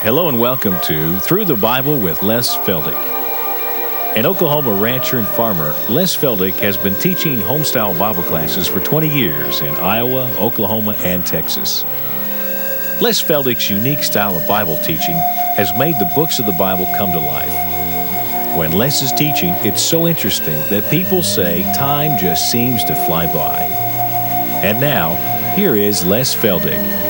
Hello and welcome to Through the Bible with Les Feldick. An Oklahoma rancher and farmer, Les Feldick has been teaching homestyle Bible classes for 20 years in Iowa, Oklahoma, and Texas. Les Feldick's unique style of Bible teaching has made the books of the Bible come to life. When Les is teaching, it's so interesting that people say time just seems to fly by. And now, here is Les Feldick.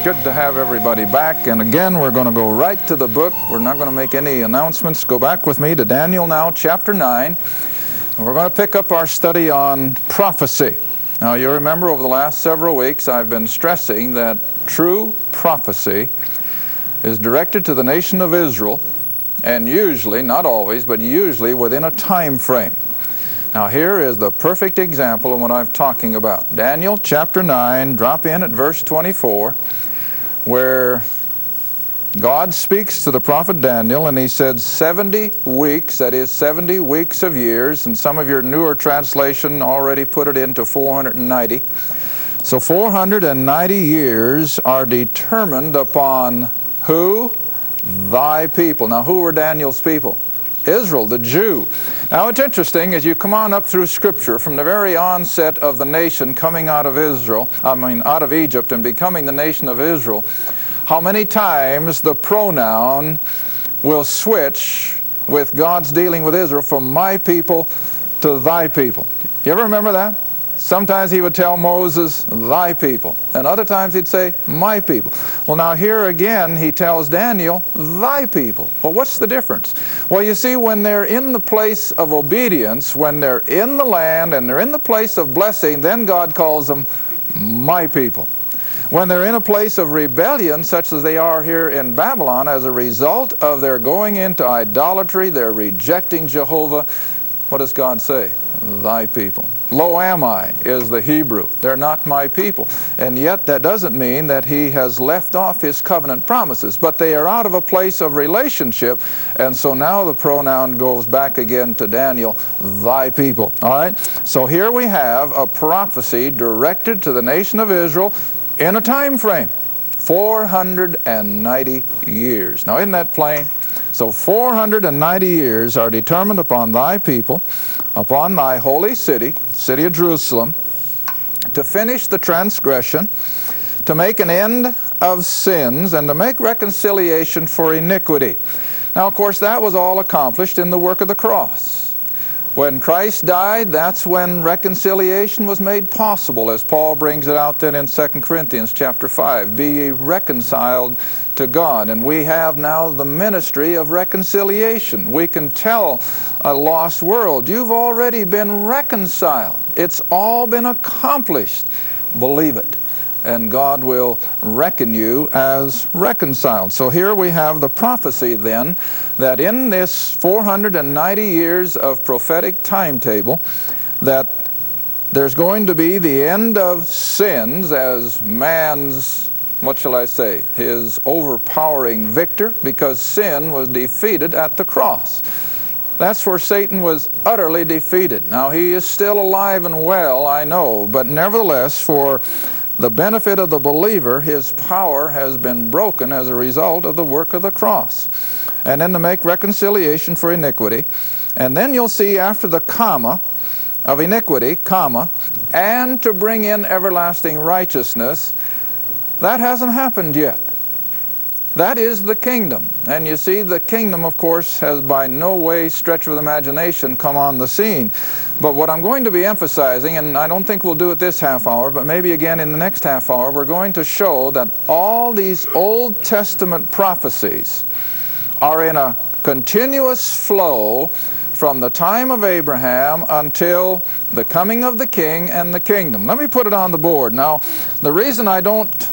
Good to have everybody back, and again we're going to go right to the book. We're not going to make any announcements. Go back with me to Daniel now, chapter 9, and we're going to pick up our study on prophecy. Now you remember over the last several weeks I've been stressing that true prophecy is directed to the nation of Israel, and usually, not always, but usually within a time frame. Now here is the perfect example of what I'm talking about. Daniel chapter 9, drop in at verse 24. Where God speaks to the prophet Daniel, and he said 70 weeks, that is 70 weeks of years, and some of your newer translation already put it into 490. So 490 years are determined upon who? Thy people. Now who were Daniel's people? Israel, the Jew. Now it's interesting as you come on up through Scripture from the very onset of the nation coming out of out of Egypt and becoming the nation of Israel, how many times the pronoun will switch with God's dealing with Israel from my people to thy people. You ever remember that? Sometimes he would tell Moses, thy people. And other times he'd say, my people. Well, now here again he tells Daniel, thy people. Well, what's the difference? Well, you see, when they're in the place of obedience, when they're in the land and they're in the place of blessing, then God calls them my people. When they're in a place of rebellion, such as they are here in Babylon, as a result of their going into idolatry, they're rejecting Jehovah, what does God say? Thy people. Lo am I is the Hebrew. They're not my people. And yet that doesn't mean that he has left off his covenant promises. But they are out of a place of relationship. And so now the pronoun goes back again to Daniel, thy people. All right? So here we have a prophecy directed to the nation of Israel in a time frame. 490 years. Now isn't that plain? So 490 years are determined upon thy people, upon thy holy city, city of Jerusalem, to finish the transgression, to make an end of sins, and to make reconciliation for iniquity. Now, of course, that was all accomplished in the work of the cross. When Christ died, that's when reconciliation was made possible, as Paul brings it out then in 2 Corinthians chapter 5. Be ye reconciled to God. And we have now the ministry of reconciliation. We can tell a lost world, you've already been reconciled. It's all been accomplished. Believe it. And God will reckon you as reconciled. So here we have the prophecy then that in this 490 years of prophetic timetable that there's going to be the end of sins as man's, what shall I say, his overpowering victor, because sin was defeated at the cross. That's where Satan was utterly defeated. Now he is still alive and well, I know, but nevertheless for the benefit of the believer, his power has been broken as a result of the work of the cross. And then to make reconciliation for iniquity. And then you'll see after the comma of iniquity, comma, and to bring in everlasting righteousness. That hasn't happened yet. That is the kingdom. And you see, the kingdom, of course, has by no way, stretch of the imagination, come on the scene. But what I'm going to be emphasizing, and I don't think we'll do it this half hour, but maybe again in the next half hour, we're going to show that all these Old Testament prophecies are in a continuous flow from the time of Abraham until the coming of the king and the kingdom. Let me put it on the board. Now, the reason I don't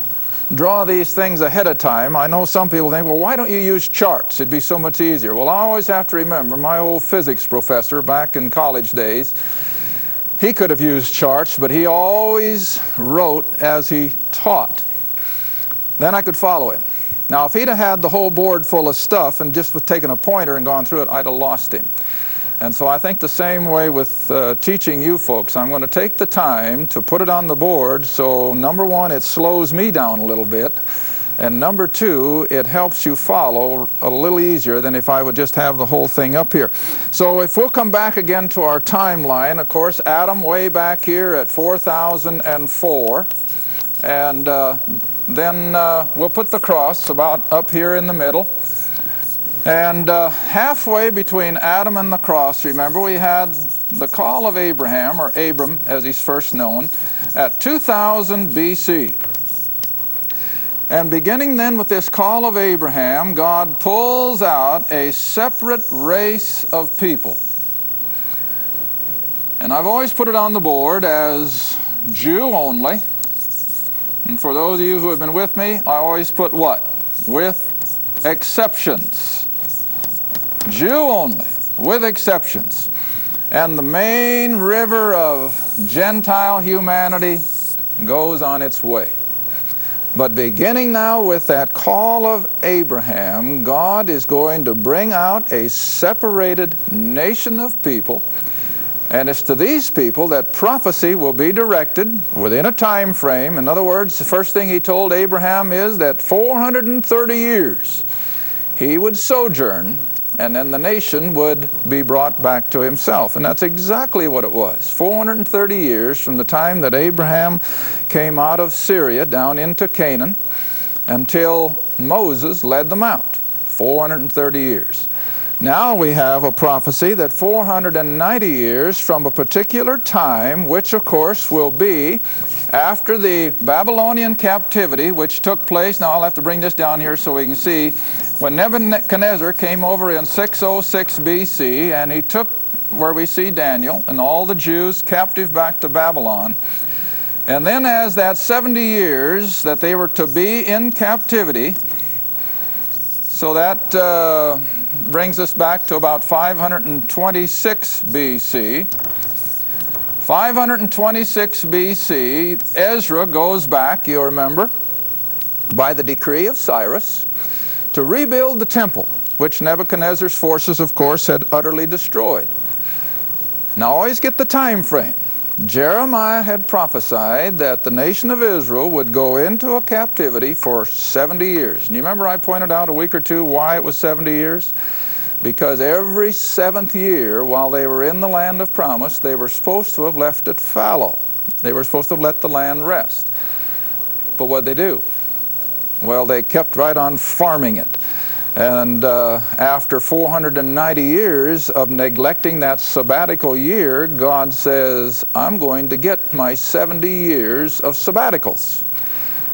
draw these things ahead of time, I know some people think, well, why don't you use charts? It'd be so much easier. Well, I always have to remember my old physics professor back in college days. He could have used charts, but he always wrote as he taught. Then I could follow him. Now, if he'd have had the whole board full of stuff and just was taking a pointer and gone through it, I'd have lost him. And so I think the same way with teaching you folks. I'm going to take the time to put it on the board so, number one, it slows me down a little bit. And number two, it helps you follow a little easier than if I would just have the whole thing up here. So if we'll come back again to our timeline, of course, Adam way back here at 4004. And then we'll put the cross about up here in the middle. And halfway between Adam and the cross, remember, we had the call of Abraham, or Abram as he's first known, at 2000 BC. And beginning then with this call of Abraham, God pulls out a separate race of people. And I've always put it on the board as Jew only. And for those of you who have been with me, I always put what? With exceptions. Jew only, with exceptions. And the main river of Gentile humanity goes on its way. But beginning now with that call of Abraham, God is going to bring out a separated nation of people. And it's to these people that prophecy will be directed within a time frame. In other words, the first thing he told Abraham is that 430 years he would sojourn, and then the nation would be brought back to himself. And that's exactly what it was. 430 years from the time that Abraham came out of Syria down into Canaan until Moses led them out. 430 years. Now we have a prophecy that 490 years from a particular time, which of course will be after the Babylonian captivity, which took place. Now I'll have to bring this down here so we can see. When Nebuchadnezzar came over in 606 BC, and he took, where we see Daniel, and all the Jews captive back to Babylon. And then as that 70 years that they were to be in captivity, so that brings us back to about 526 BC. 526 BC, Ezra goes back, you remember, by the decree of Cyrus, to rebuild the temple, which Nebuchadnezzar's forces, of course, had utterly destroyed. Now always get the time frame. Jeremiah had prophesied that the nation of Israel would go into a captivity for 70 years. And you remember I pointed out a week or two why it was 70 years? Because every seventh year, while they were in the land of promise, they were supposed to have left it fallow. They were supposed to have let the land rest. But what did they do? Well, they kept right on farming it. And after 490 years of neglecting that sabbatical year, God says, I'm going to get my 70 years of sabbaticals.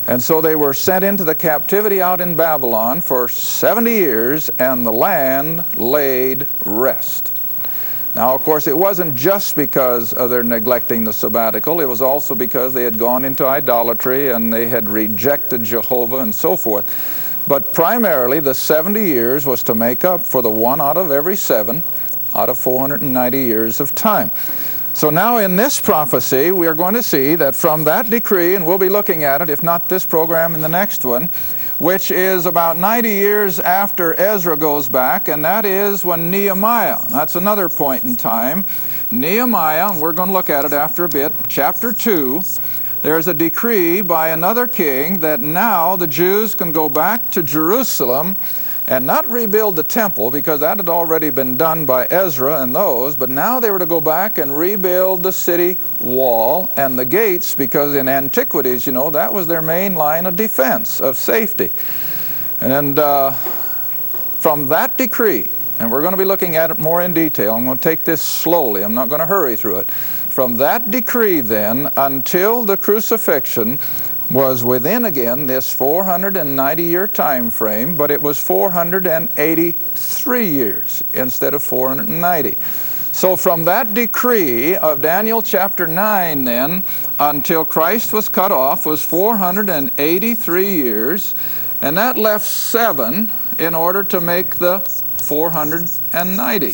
And so they were sent into the captivity out in Babylon for 70 years, and the land laid rest. Now, of course, it wasn't just because of their neglecting the sabbatical. It was also because they had gone into idolatry and they had rejected Jehovah and so forth. But primarily, the 70 years was to make up for the one out of every 7 out of 490 years of time. So now in this prophecy, we are going to see that from that decree, and we'll be looking at it, if not this program, in the next one, which is about 90 years after Ezra goes back, and that is when Nehemiah, that's another point in time, Nehemiah, and we're going to look at it after a bit, chapter 2, there's a decree by another king that now the Jews can go back to Jerusalem and not rebuild the temple, because that had already been done by Ezra and those, but now they were to go back and rebuild the city wall and the gates, because in antiquities, you know, that was their main line of defense, of safety. And from that decree, and we're going to be looking at it more in detail, I'm going to take this slowly, I'm not going to hurry through it. From that decree then until the crucifixion was within, again, this 490-year time frame, but it was 483 years instead of 490. So from that decree of Daniel chapter 9 then until Christ was cut off was 483 years, and that left 7 in order to make the 490.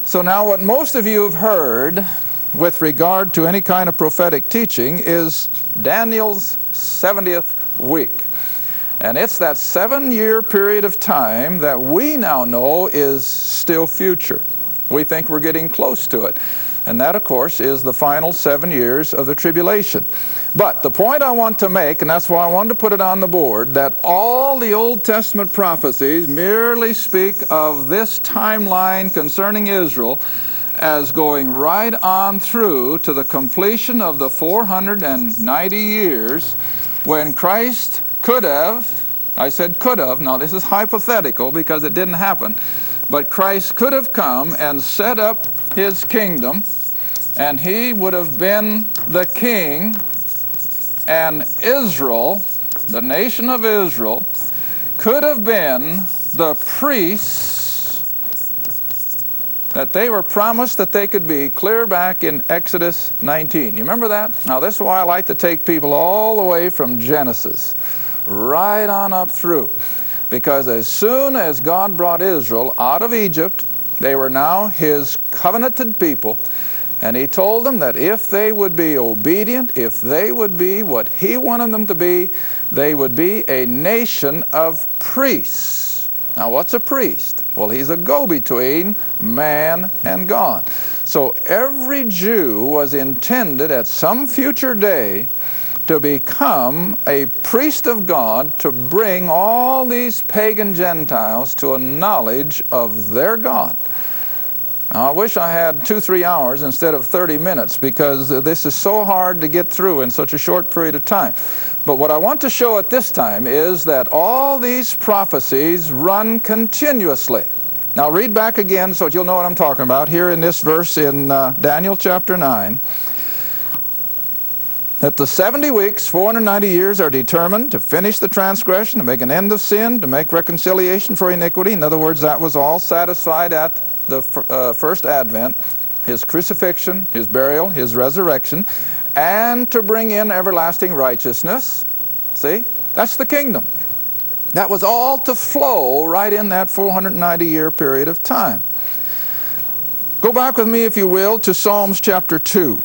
So now what most of you have heard with regard to any kind of prophetic teaching is Daniel's 70th week. And it's that 7-year period of time that we now know is still future. We think we're getting close to it. And that, of course, is the final 7 years of the tribulation. But the point I want to make, and that's why I wanted to put it on the board, that all the Old Testament prophecies merely speak of this timeline concerning Israel as going right on through to the completion of the 490 years when Christ could have, I said could have, now this is hypothetical because it didn't happen, but Christ could have come and set up his kingdom, and he would have been the king, and Israel, the nation of Israel, could have been the priests that they were promised that they could be clear back in Exodus 19. You remember that? Now this is why I like to take people all the way from Genesis right on up through. Because as soon as God brought Israel out of Egypt, they were now his covenanted people, and he told them that if they would be obedient, if they would be what he wanted them to be, they would be a nation of priests. Now what's a priest? Well, he's a go-between man and God. So every Jew was intended at some future day to become a priest of God, to bring all these pagan Gentiles to a knowledge of their God. Now, I wish I had 2-3 hours instead of 30 minutes, because this is so hard to get through in such a short period of time. But what I want to show at this time is that all these prophecies run continuously. Now read back again so that you'll know what I'm talking about. Here in this verse in Daniel chapter 9, that the 70 weeks, 490 years, are determined to finish the transgression, to make an end of sin, to make reconciliation for iniquity. In other words, that was all satisfied at the first advent, his crucifixion, his burial, his resurrection, and to bring in everlasting righteousness. See? That's the kingdom. That was all to flow right in that 490-year period of time. Go back with me, if you will, to Psalms chapter 2.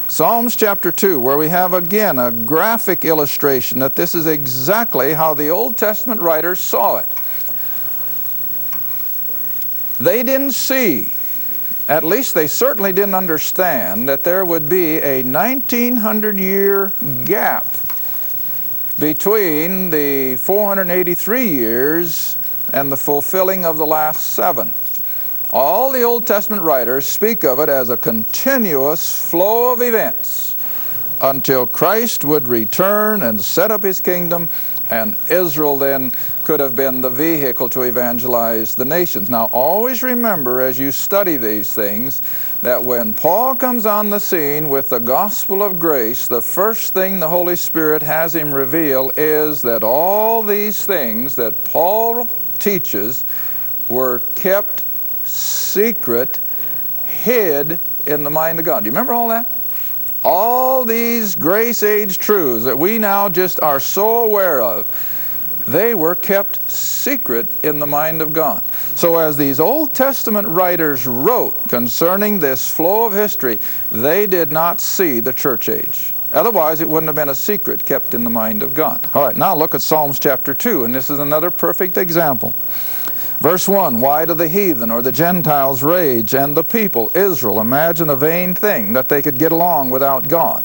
Psalms chapter 2, where we have again a graphic illustration that this is exactly how the Old Testament writers saw it. They didn't see, at least they certainly didn't understand, that there would be a 1900-year gap between the 483 years and the fulfilling of the last 7. All the Old Testament writers speak of it as a continuous flow of events until Christ would return and set up his kingdom, and Israel then could have been the vehicle to evangelize the nations. Now always remember as you study these things that when Paul comes on the scene with the gospel of grace, the first thing the Holy Spirit has him reveal is that all these things that Paul teaches were kept secret, hid in the mind of God. Do you remember all that? All these grace age truths that we now just are so aware of, they were kept secret in the mind of God. So as these Old Testament writers wrote concerning this flow of history, they did not see the church age. Otherwise, it wouldn't have been a secret kept in the mind of God. All right, now look at Psalms chapter 2, and this is another perfect example. Verse 1, why do the heathen or the Gentiles rage, and the people, Israel, imagine a vain thing, that they could get along without God?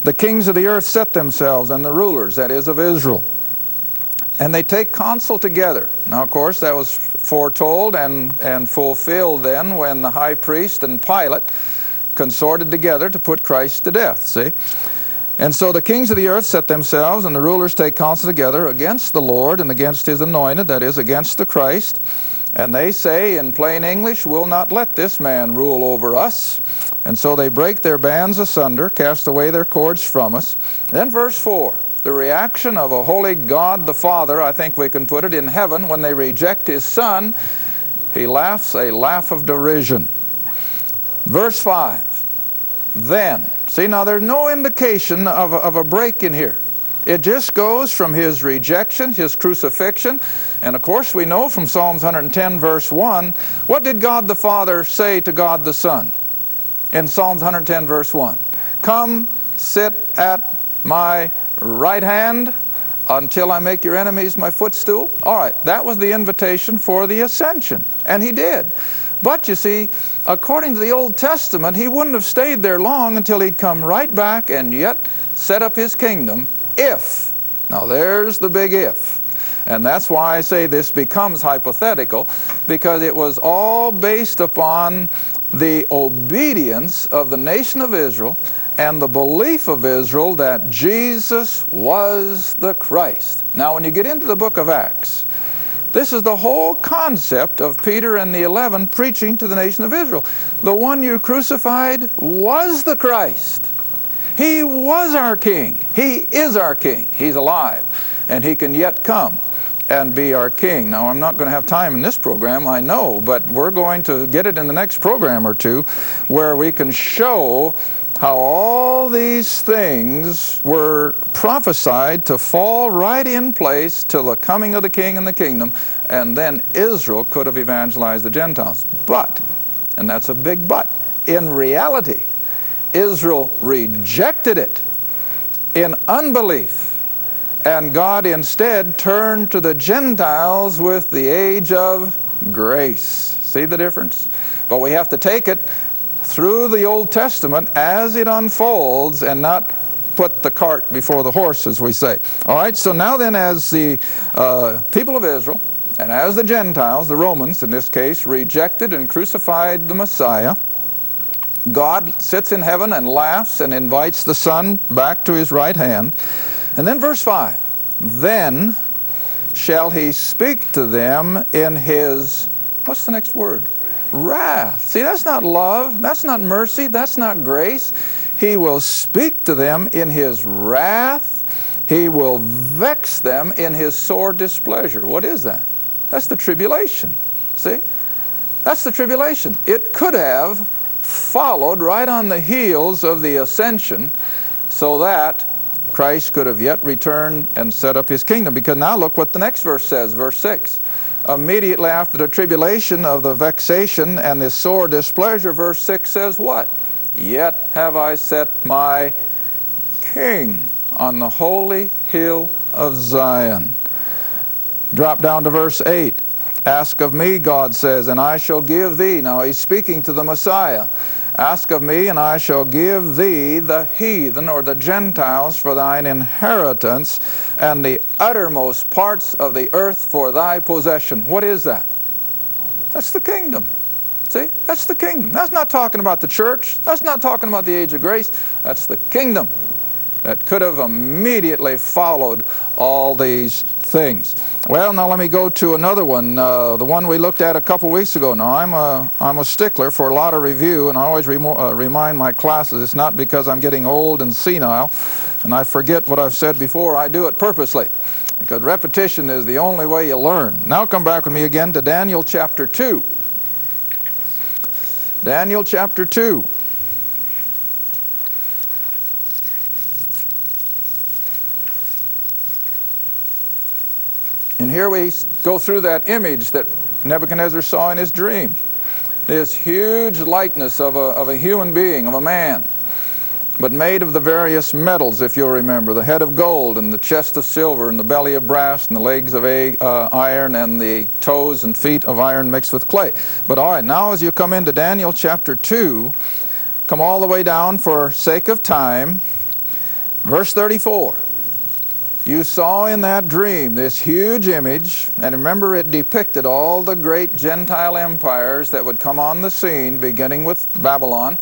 The kings of the earth set themselves, and the rulers, that is, of Israel, and they take counsel together. Now, of course, that was foretold and fulfilled then when the high priest and Pilate consorted together to put Christ to death, see? And so the kings of the earth set themselves, and the rulers take counsel together against the Lord and against his anointed, that is, against the Christ. And they say in plain English, we'll not let this man rule over us. And so they break their bands asunder, cast away their cords from us. Then verse 4, the reaction of a holy God the Father, I think we can put it, in heaven when they reject his Son. He laughs a laugh of derision. Verse 5, then. See, now there's no indication of a break in here. It just goes from his rejection, his crucifixion, and of course we know from Psalms 110 verse 1, what did God the Father say to God the Son in Psalms 110 verse 1? Come, sit at my right hand until I make your enemies my footstool. All right, that was the invitation for the ascension, and he did. But you see, according to the Old Testament, he wouldn't have stayed there long until he'd come right back and yet set up his kingdom if. Now there's the big if. And that's why I say this becomes hypothetical, because it was all based upon the obedience of the nation of Israel and the belief of Israel that Jesus was the Christ. Now when you get into the book of Acts, this is the whole concept of Peter and the 11 preaching to the nation of Israel. The one you crucified was the Christ. He was our king. He is our king. He's alive, and he can yet come and be our king. Now, I'm not going to have time in this program, I know, but we're going to get it in the next program or two, where we can show how all these things were prophesied to fall right in place till the coming of the king and the kingdom, and then Israel could have evangelized the Gentiles. But, and that's a big but, in reality, Israel rejected it in unbelief. And God instead turned to the Gentiles with the age of grace. See the difference? But we have to take it through the Old Testament as it unfolds and not put the cart before the horse, as we say. All right, so now then, as the people of Israel and as the Gentiles, the Romans in this case, rejected and crucified the Messiah, God sits in heaven and laughs and invites the Son back to his right hand. And then verse 5, then shall he speak to them in his, what's the next word? Wrath. See, that's not love, that's not mercy, that's not grace. He will speak to them in his wrath. He will vex them in his sore displeasure. What is that? That's the tribulation. See? That's the tribulation. It could have followed right on the heels of the ascension, so that Christ could have yet returned and set up his kingdom. Because now look what the next verse says, verse 6. Immediately after the tribulation of the vexation and the sore displeasure, verse 6 says what? Yet have I set my king on the holy hill of Zion. Drop down to verse 8. Ask of me, God says, and I shall give thee. Now he's speaking to the Messiah. Ask of me, and I shall give thee the heathen, or the Gentiles, for thine inheritance, and the uttermost parts of the earth for thy possession. What is that? That's the kingdom. See? That's the kingdom. That's not talking about the church. That's not talking about the age of grace. That's the kingdom that could have immediately followed all these things. Well, now let me go to another one, the one we looked at a couple weeks ago. Now, I'm a stickler for a lot of review, and I always remind my classes it's not because I'm getting old and senile and I forget what I've said before. I do it purposely, because repetition is the only way you learn. Now come back with me again to Daniel chapter 2. Daniel chapter 2. And here we go through that image that Nebuchadnezzar saw in his dream. This huge likeness of a human being, of a man, but made of the various metals, if you'll remember. The head of gold, and the chest of silver, and the belly of brass, and the legs of iron, and the toes and feet of iron mixed with clay. But all right, now as you come into Daniel chapter 2, come all the way down for sake of time, verse 34. You saw in that dream this huge image, and remember it depicted all the great Gentile empires that would come on the scene, beginning with Babylon,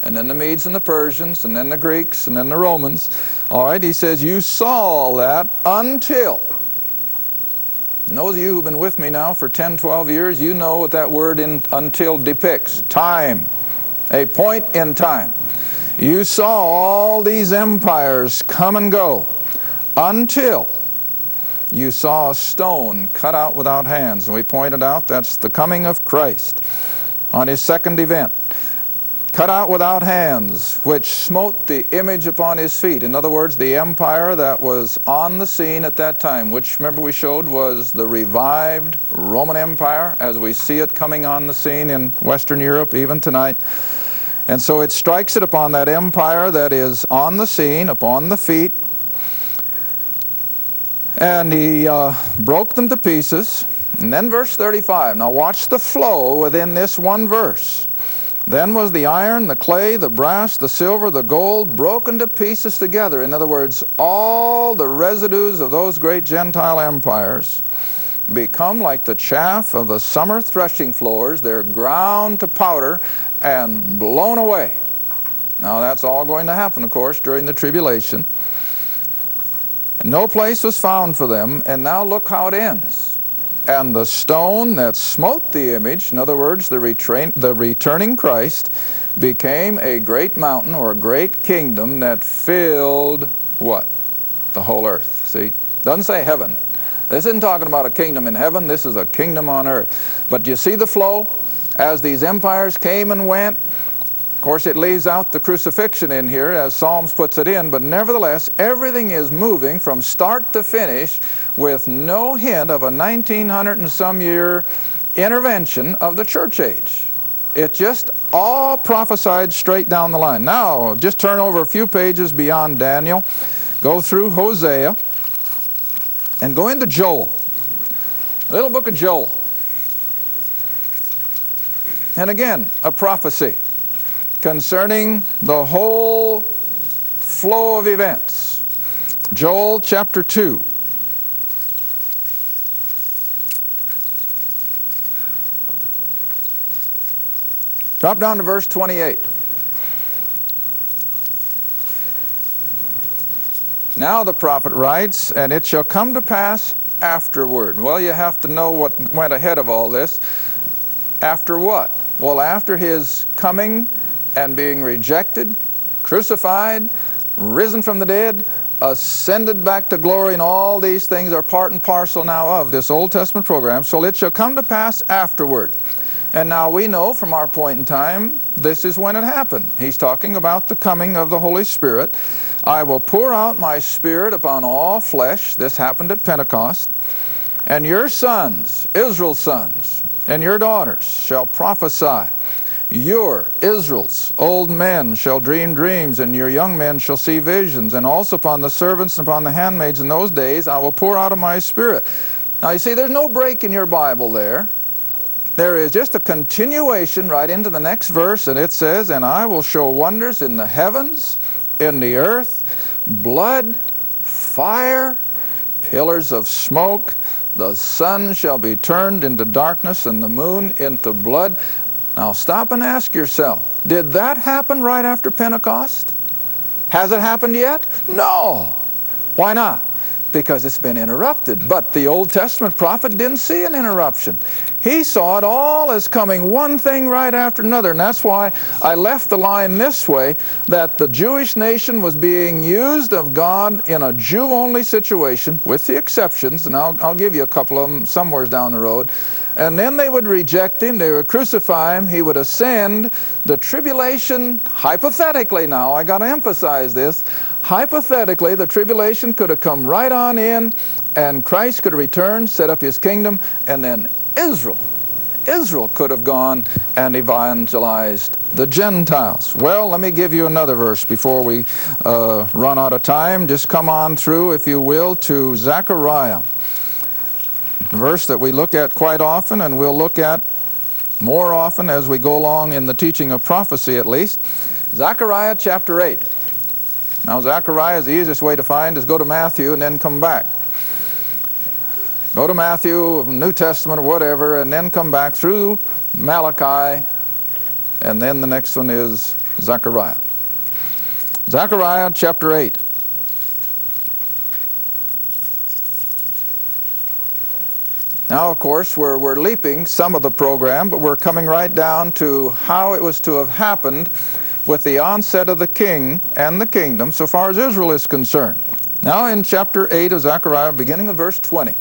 and then the Medes and the Persians, and then the Greeks, and then the Romans. All right, he says, you saw all that until. And those of you who've been with me now for 10, 12 years, you know what that word until depicts. Time. A point in time. You saw all these empires come and go, until you saw a stone cut out without hands. And we pointed out that's the coming of Christ on his second event. Cut out without hands, which smote the image upon his feet. In other words, the empire that was on the scene at that time, which, remember we showed, was the revived Roman Empire, as we see it coming on the scene in Western Europe even tonight. And so it strikes it upon that empire that is on the scene, upon the feet. And he broke them to pieces, And then verse 35. Now watch the flow within this one verse. Then was the iron, the clay, the brass, the silver, the gold broken to pieces together. In other words, all the residues of those great Gentile empires become like the chaff of the summer threshing floors. They're ground to powder and blown away. Now that's all going to happen, of course, during the tribulation. No place was found for them, and now look how it ends. And the stone that smote the image, in other words, the returning Christ, became a great mountain or a great kingdom that filled what? The whole earth. See? Doesn't say heaven. This isn't talking about a kingdom in heaven. This is a kingdom on earth. But do you see the flow? As these empires came and went, of course it leaves out the crucifixion in here as Psalms puts it in, but nevertheless everything is moving from start to finish with no hint of a 1900 and some year intervention of the church age. It just all prophesied straight down the line. Now just turn over a few pages beyond Daniel, go through Hosea, and go into Joel, the little book of Joel. And again, a prophecy concerning the whole flow of events. Joel chapter 2. Drop down to verse 28. Now the prophet writes, and it shall come to pass afterward. Well, you have to know what went ahead of all this. After what? Well, after his coming and being rejected, crucified, risen from the dead, ascended back to glory, and all these things are part and parcel now of this Old Testament program. So it shall come to pass afterward. And now we know from our point in time, this is when it happened. He's talking about the coming of the Holy Spirit. I will pour out my Spirit upon all flesh. This happened at Pentecost. And your sons, Israel's sons, and your daughters shall prophesy. Your, Israel's, old men shall dream dreams, and your young men shall see visions. And also upon the servants and upon the handmaids in those days I will pour out of my Spirit. Now you see, there's no break in your Bible there. There is just a continuation right into the next verse, and it says, and I will show wonders in the heavens, in the earth, blood, fire, pillars of smoke. The sun shall be turned into darkness and the moon into blood. Now stop and ask yourself, did that happen right after Pentecost? Has it happened yet? No. Why not? Because it's been interrupted. But the Old Testament prophet didn't see an interruption. He saw it all as coming one thing right after another. And that's why I left the line this way, that the Jewish nation was being used of God in a Jew-only situation, with the exceptions, and I'll give you a couple of them somewhere down the road. And then they would reject him, they would crucify him, he would ascend. The tribulation, hypothetically now, I got to emphasize this, hypothetically the tribulation could have come right on in, and Christ could have returned, set up his kingdom, and then Israel could have gone and evangelized the Gentiles. Well, let me give you another verse before we run out of time. Just come on through, if you will, to Zechariah. A verse that we look at quite often, and we'll look at more often as we go along in the teaching of prophecy at least. Zechariah chapter 8. Now Zechariah is the easiest way to find is go to Matthew and then come back. Go to Matthew, New Testament, or whatever, and then come back through Malachi, and then the next one is Zechariah. Zechariah chapter 8. Now, of course, we're leaping some of the program, but we're coming right down to how it was to have happened with the onset of the king and the kingdom, so far as Israel is concerned. Now in chapter 8 of Zechariah, beginning of verse 20.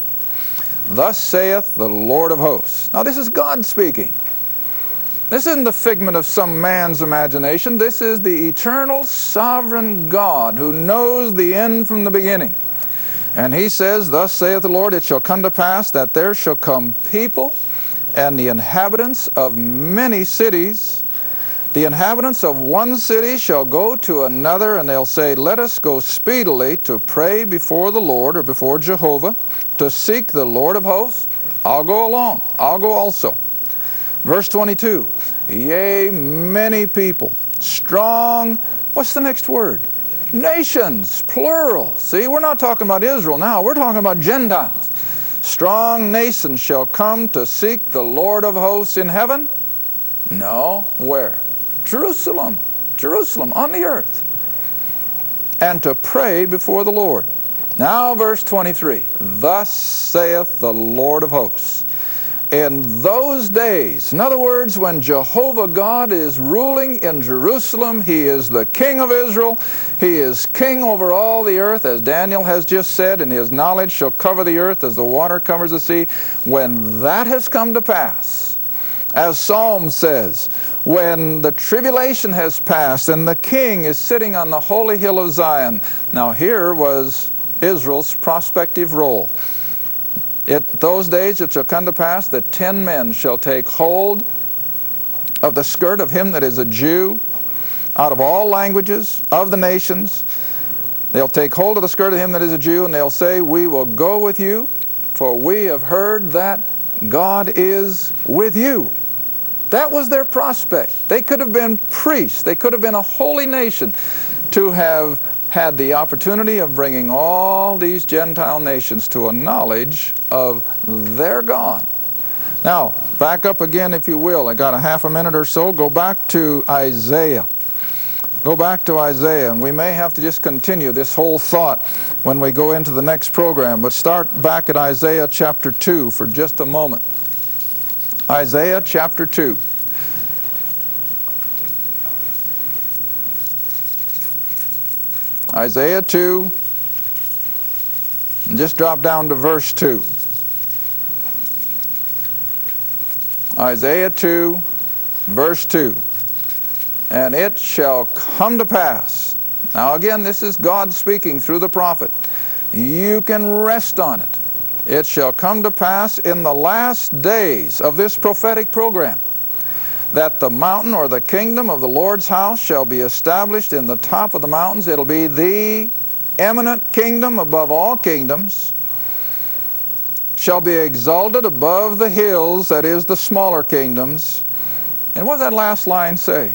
Thus saith the Lord of hosts. Now this is God speaking. This isn't the figment of some man's imagination. This is the eternal sovereign God who knows the end from the beginning. And he says, thus saith the Lord, it shall come to pass that there shall come people and the inhabitants of many cities. The inhabitants of one city shall go to another, and they'll say, let us go speedily to pray before the Lord, or before Jehovah, to seek the Lord of hosts. I'll go along. I'll go also. Verse 22, yea, many people, strong, what's the next word? Nations, plural. See, we're not talking about Israel now. We're talking about Gentiles. Strong nations shall come to seek the Lord of hosts in heaven. No, where? Jerusalem. Jerusalem, on the earth. And to pray before the Lord. Now verse 23. Thus saith the Lord of hosts. In those days, in other words, when Jehovah God is ruling in Jerusalem, He is the King of Israel. He is King over all the earth, as Daniel has just said, and His knowledge shall cover the earth as the water covers the sea. When that has come to pass, as Psalm says, when the tribulation has passed and the King is sitting on the holy hill of Zion. Now here was Israel's prospective role. Those days it shall come to pass that 10 men shall take hold of the skirt of him that is a Jew, out of all languages, of the nations. They'll take hold of the skirt of him that is a Jew, and they'll say, we will go with you, for we have heard that God is with you. That was their prospect. They could have been priests. They could have been a holy nation to have had the opportunity of bringing all these Gentile nations to a knowledge of their God. Now, back up again, if you will. I got a half a minute or so. Go back to Isaiah. Go back to Isaiah, and we may have to just continue this whole thought when we go into the next program. But start back at Isaiah chapter 2 for just a moment. Isaiah chapter 2. Isaiah 2, and just drop down to verse 2. Isaiah 2, verse 2. And it shall come to pass. Now again, this is God speaking through the prophet. You can rest on it. It shall come to pass in the last days of this prophetic program that the mountain or the kingdom of the Lord's house shall be established in the top of the mountains. It'll be the eminent kingdom above all kingdoms, shall be exalted above the hills, that is, the smaller kingdoms. And what does that last line say?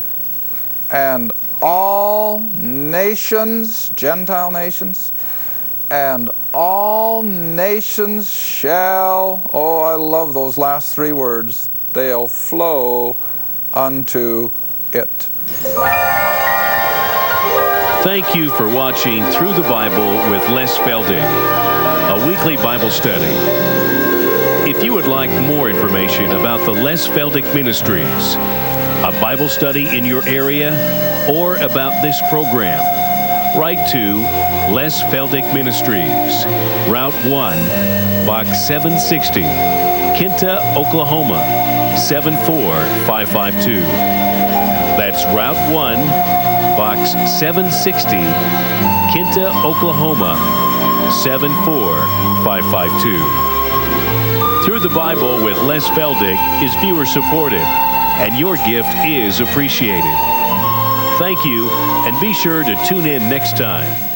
And all nations, Gentile nations, and all nations shall, oh, I love those last three words, they'll flow unto it. Thank you for watching Through the Bible with Les Feldick, a weekly Bible study. If you would like more information about the Les Feldick Ministries, a Bible study in your area, or about this program, write to Les Feldick Ministries, Route 1, Box 760, Kinta, Oklahoma, 74552. That's Route 1, Box 760, Kinta, Oklahoma, 74552. Through the Bible with Les Feldick is viewer supported, and your gift is appreciated. Thank you, and be sure to tune in next time.